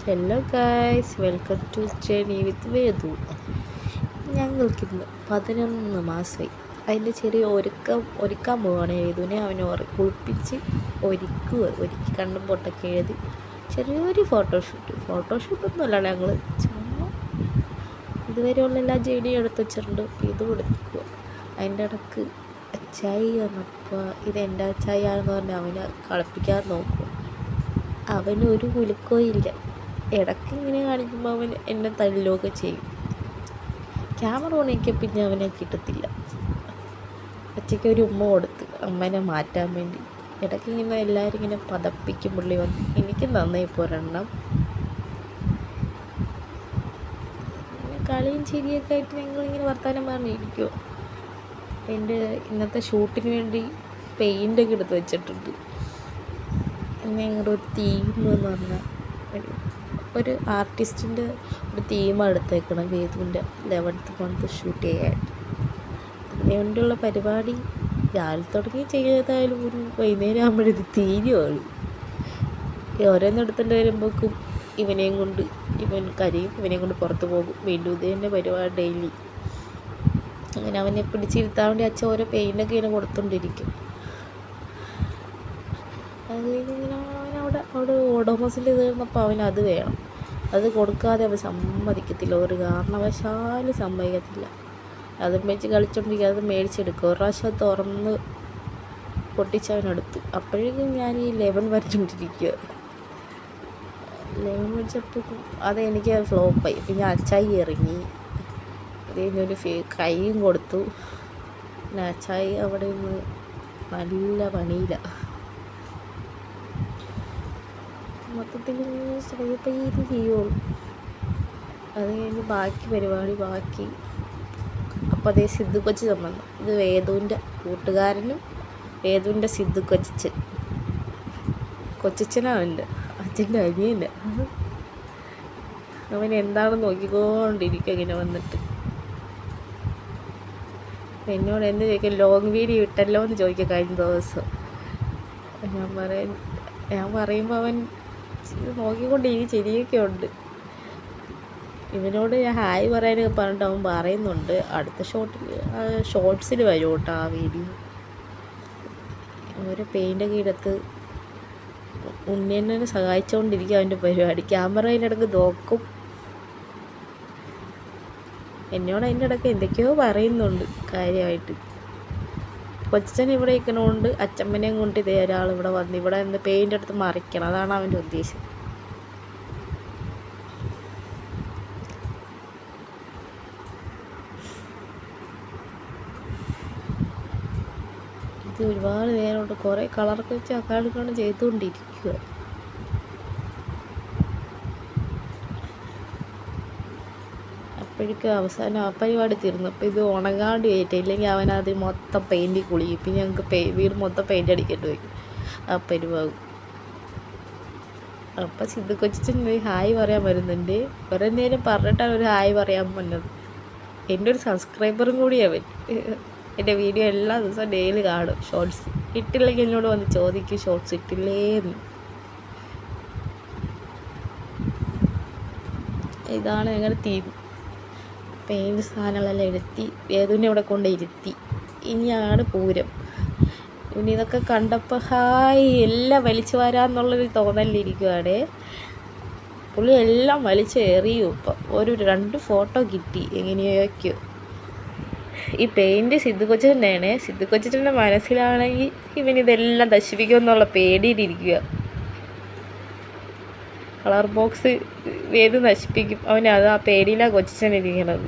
Hello guys, welcome to journey with Vedu. ഞങ്ങൾക്കിന്ന് 11 മാസമായി. അതിൻ്റെ ചെറിയ ഒരുക്കാൻ പോവുകയാണ് വേദുവിനെ. അവനെ കുളിപ്പിച്ച് ഒരുക്കി കണ്ണും പൊട്ടൊക്കെ എഴുതി ചെറിയൊരു ഫോട്ടോഷൂട്ടൊന്നുമല്ല. ഞങ്ങൾ ചുമ്മാ ഇതുവരെയുള്ള എല്ലാ ജേണിയും എടുത്ത് വെച്ചിട്ടുണ്ട്. ഇത് കൊടുക്കുക. അതിൻ്റെ ഇടക്ക് അച്ചായി വന്നപ്പോൾ ഇത് എൻ്റെ അച്ചായിയാണെന്ന് പറഞ്ഞാൽ അവനെ കളിപ്പിക്കാൻ നോക്കും. അവനൊരു കുലുക്കോ ഇല്ല. ഇടയ്ക്ക് ഇങ്ങനെ കാണിക്കുമ്പോൾ അവൻ എന്നെ തല്ലുകയൊക്കെ ചെയ്യും. ക്യാമറ ഓണാക്കിയ പിന്നെ അവനെ കിട്ടത്തില്ല. ഒറ്റയ്ക്ക് ഒരു ഉമ്മ കൊടുത്ത് അമ്മേനെ മാറ്റാൻ വേണ്ടി ഇടയ്ക്ക് ഇങ്ങനെ എല്ലാവരും ഇങ്ങനെ പതപ്പിക്കും. പുള്ളി വന്ന് എനിക്ക് നന്നായി പോരെണ്ണം. കളിയും ചിരിയൊക്കെ ആയിട്ട് ഞങ്ങളിങ്ങനെ വർത്താനം പറഞ്ഞിരിക്കുമോ. എൻ്റെ ഇന്നത്തെ ഷൂട്ടിന് വേണ്ടി പെയിൻ്റൊക്കെ എടുത്ത് വെച്ചിട്ടുണ്ട്. ഞങ്ങളുടെ ഒരു തീം എന്ന് പറഞ്ഞാൽ ഒരു ആർട്ടിസ്റ്റിൻ്റെ ഒരു തീമാണ് എടുത്തേക്കണം വേദുവിൻ്റെ 11th മന്ത് ഷൂട്ട് ചെയ്യാൻ. അതിന് വേണ്ടിയുള്ള പരിപാടി രാവിലെ തുടങ്ങി ചെയ്താലും ഒരു വൈകുന്നേരം ആകുമ്പോഴത് തീരുവാണ്. ഓരോന്നും എടുത്തുകൊണ്ട് വരുമ്പോഴേക്കും ഇവനെയും കൊണ്ട് ഇവൻ കരയും, ഇവനെയും കൊണ്ട് പുറത്ത് പോകും. വീണ്ടും ഇത് തന്നെ പരിപാടി ഡെയിലി. അങ്ങനെ അവനെ പിടിച്ചിരുത്താൻ വേണ്ടി അച്ഛൻ ഓരോ പെയിൻ്റൊക്കെ ഇങ്ങനെ കൊടുത്തോണ്ടിരിക്കും. അത് കഴിഞ്ഞിങ്ങനെ അവിടെ ഓഡോമസിൽ തീർന്നപ്പോൾ അവനത് വേണം. അത് കൊടുക്കാതെ അവൻ സമ്മതിക്കത്തില്ല, ഒരു കാരണവശാലും സമ്മതിക്കത്തില്ല. അതും വെച്ച് കളിച്ചോണ്ടിരിക്കുക. അത് മേടിച്ചെടുക്കും. ഒരു പ്രാവശ്യം തുറന്ന് പൊട്ടിച്ചവനെടുത്തു. അപ്പോഴേക്കും ഞാൻ ഈ 11 വരച്ചുകൊണ്ടിരിക്കുക. 11 വെച്ചപ്പോൾ അതെനിക്ക് ഫ്ലോപ്പായി. പിന്നെ അച്ചായി ഇറങ്ങി. അത് കഴിഞ്ഞൊരു കൈയും കൊടുത്തു. പിന്നെ അച്ചായി അവിടെ നിന്ന് നല്ല പണിയില്ല. മൊത്തത്തിൽ ഇത് ചെയ്യുള്ളൂ. അത് കഴിഞ്ഞ് ബാക്കി പരിപാടി അപ്പോൾ അതേ സിദ്ധു കൊച്ചി സംബന്ധം. ഇത് വേദുവിൻ്റെ കൂട്ടുകാരനും വേദുവിൻ്റെ സിദ്ധു കൊച്ചച്ഛനാണ് എൻ്റെ അച്ഛൻ്റെ അനിയൻ്റെ. അവൻ എന്താണെന്ന് നോക്കിക്കൊണ്ടിരിക്കും ഇങ്ങനെ വന്നിട്ട്. എന്നോട് എന്ത് ചോദിക്കും, ലോങ് വീഡിയോ ഇട്ടല്ലോ എന്ന് ചോദിക്കുക കഴിഞ്ഞ ദിവസം. ഞാൻ പറയുമ്പോൾ അവൻ നോക്കിക്കൊണ്ട് ഈ ചിരിയൊക്കെ ഉണ്ട്. ഇവനോട് ഞാൻ ഹായ് പറയാനൊക്കെ പറഞ്ഞിട്ട് അവൻ പറയുന്നുണ്ട്. അടുത്ത ഷോർട്സിൽ വരും കേട്ടോ ആ വീഡിയോ. ഓരോ പെയിൻ്റൊക്കെ എടുത്ത് ഉണ്ണിയെന്നെ സഹായിച്ചുകൊണ്ടിരിക്കും അവൻ്റെ പരിപാടി. ക്യാമറ അതിൻ്റെ ഇടയ്ക്ക് നോക്കും. എന്നോട് അതിൻ്റെ ഇടയ്ക്ക് എന്തൊക്കെയോ പറയുന്നുണ്ട് കാര്യമായിട്ട്. കൊച്ചൻ ഇവിടെ ഇരിക്കണോണ്ട് അച്ചമ്മനെയും കൊണ്ട് ഇതേ ഒരാൾ ഇവിടെ വന്ന് ഇവിടെ നിന്ന് പെയിൻ്റ് എടുത്ത് മറിക്കണം. അതാണ് അവൻ്റെ ഉദ്ദേശം. ഇത് ഒരുപാട് നേരമുണ്ട്. കുറേ കളറൊക്കെ വെച്ച് അക്കാടുക്കാണ് ചെയ്തുകൊണ്ടിരിക്കുക. അപ്പോഴേക്കും അവസാനം ആ പരിപാടി തീർന്നു. അപ്പോൾ ഇത് ഉണങ്ങാണ്ട് കയറ്റും, ഇല്ലെങ്കിൽ അവനത് മൊത്തം പെയിൻറ്റ് കുളിക്കും. പിന്നെ ഞങ്ങൾക്ക് വീട് മൊത്തം പെയിൻ്റ് അടിക്കേണ്ടി വയ്ക്കും ആ പരിപാടി. അപ്പം സിദ്ധു കൊച്ചിൻ ഹായ് പറയാൻ വരുന്നുണ്ട്. കുറേ നേരം പറഞ്ഞിട്ടാണ് ഒരു ഹായ് പറയാൻ വന്നത്. എൻ്റെ ഒരു സബ്സ്ക്രൈബറും കൂടി അവൻ. എൻ്റെ വീഡിയോ എല്ലാ ദിവസവും ഡെയിലി കാണും. ഷോർട്സ് ഇട്ടില്ലെങ്കിൽ എന്നോട് വന്ന് ചോദിക്കും ഷോർട്സ് ഇട്ടില്ലേന്ന്. ഇതാണ് ഞങ്ങളുടെ തീം. പെയിൻറ്റ് സാധനങ്ങളെല്ലാം എടുത്തി വേദുവിനെ ഇവിടെ കൊണ്ടിരുത്തി. ഇനിയാണ് പൂരം. പിന്നെ ഇതൊക്കെ കണ്ടപ്പോൾ ഹായ് എല്ലാം വലിച്ചു വരാമെന്നുള്ളൊരു തോന്നലിരിക്കുകയാണ്. പുള്ളി എല്ലാം വലിച്ച് എറിയും. ഇപ്പം ഒരു 2 ഫോട്ടോ കിട്ടി എങ്ങനെയൊക്കെയോ. ഈ പെയിൻറ്റ് സിദ്ധു കൊച്ചൻ്റെയാണ്. സിദ്ധു കൊച്ചൻ്റെ മനസ്സിലാണെങ്കിൽ ഇവനിതെല്ലാം നശിപ്പിക്കുമെന്നുള്ള പേടിയിലിരിക്കുക. കളർ ബോക്സ് വേദു നശിപ്പിക്കും. അവനത് ആ പേടിയിലാണ് കൊച്ചനിരിക്കണത്.